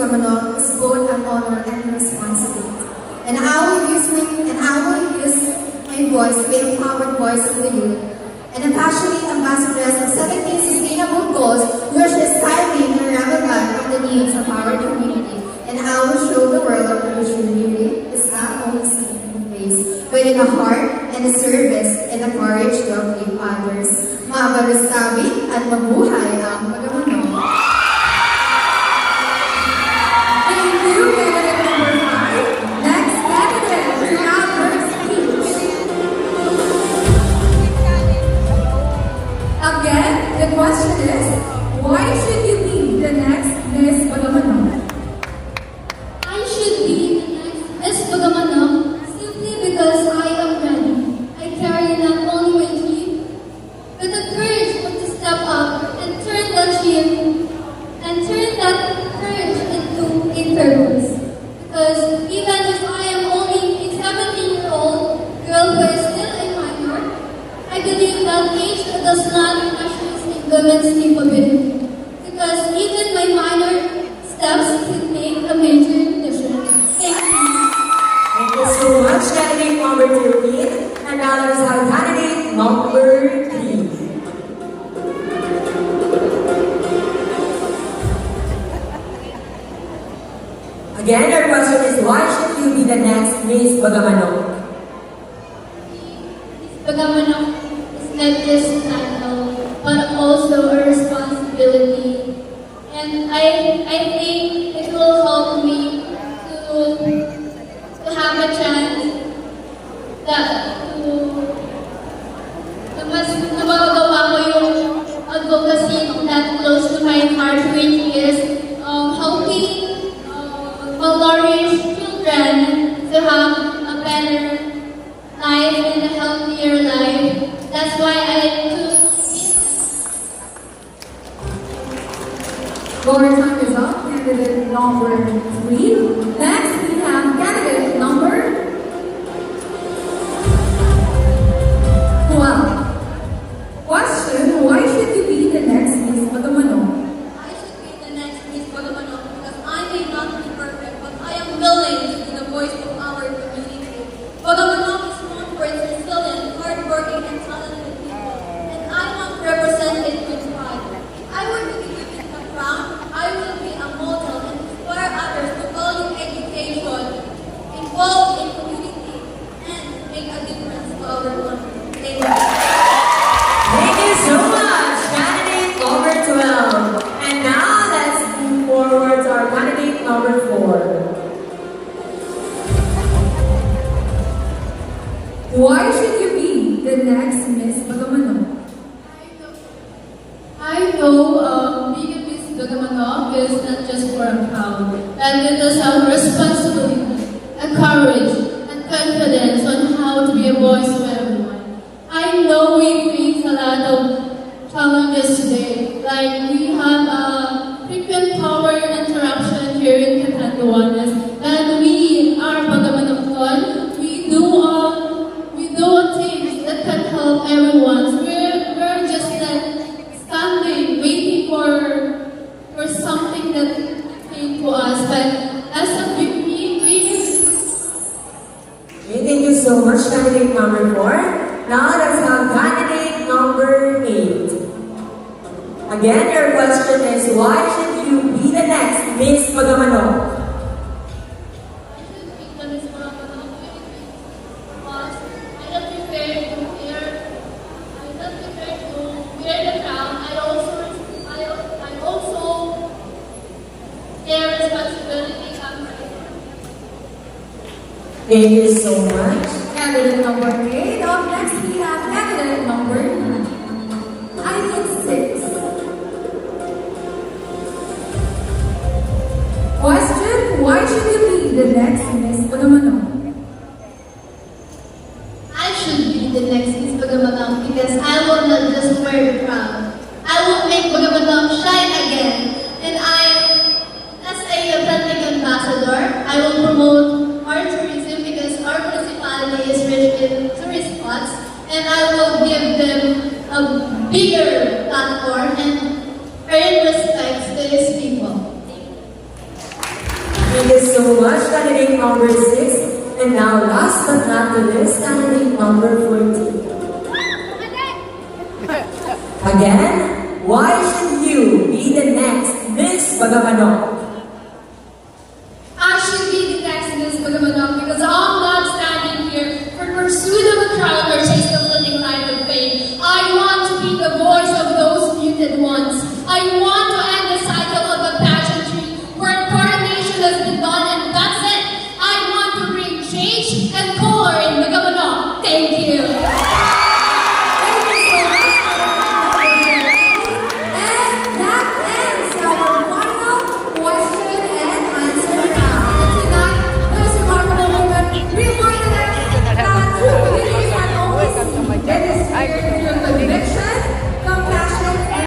Bagamanong is both an honor and a responsibility. And I will use my voice to be a empowered voice of the youth and a passionate ambassador of 17 sustainable goals which is timing and relevant of the needs of our community. And I will show the world that the true beauty is not only seen in the face, but in the heart and the service and the courage to uplift others. Mabalustabi at mabuhay ang Bagamanong. Thank you, candidate number 5. Next candidate, to have her speech. Again, the question is, why should you be the next Miss Bagamanong? I should be the next Miss Bagamanong simply because I am ready. I carry not only my dream, but the courage to step up and turn that courage into a purpose. Because even if I am only a 17-year-old girl who is still a minor, I believe that age does not measure in women's capability. Because even my minor steps can make a major difference. Thank you. Thank you so much, candidate number 13. And now let's have candidate number 3. Again, our question is, why should you be the next Miss Bagamanong? Bagamanong is not just a title, but also a responsibility. And I think it will help me to have a chance na magagawa ko yung advocacy that close to my heart, which is helping malnourished children to have a better life and a healthier life. That's why I took this. Our time is up. Candidate number 3. Next, we have candidate number 12. Question, why should you be the next Miss Bagamanong? I should be the next Miss Bagamanong because I may not be perfect, but I am willing to be the voice of our community. Bagamanong is known for its resilient, hardworking, and talented people, and I want to represent it with pride. I will be given a crown, I will be a model and inspire others to value education, involve in community, and make a difference to our country. Thank you. Thank you so much, candidate number 12. And now let's move forward to our candidate number 4. Why should you be the next Miss Bagamanong? I know being a Miss Bagamanong is not just for a crown, but it is a responsibility, a courage, and confidence on how to be a voice for everyone. I know we face a lot of challenges today, like we have frequent power interruption here in Catanduanes, and we are Bagamanong. We do things that can help everyone. We're just like standing, waiting for something that came to us. But as a Thank you so much, candidate number 4. Now let's have candidate number 8. Again, your question is, why should you be the next Miss Bagamanong? Thank you so much. Candidate number 8. Up next, we have candidate number 6. Question, why should you be the next Miss Bagamanong? I should be the next Miss Bagamanong because I will not just wear the crown. I will make Bagamanong shine again. And as a authentic ambassador, I will promote our tourism because our municipality is rich in tourist spots, and I will give them a bigger platform and earn respect to these people. so much, candidate number 6. And now, last but not the least, candidate number 14. Again, why should you be the next Miss Bagamanok?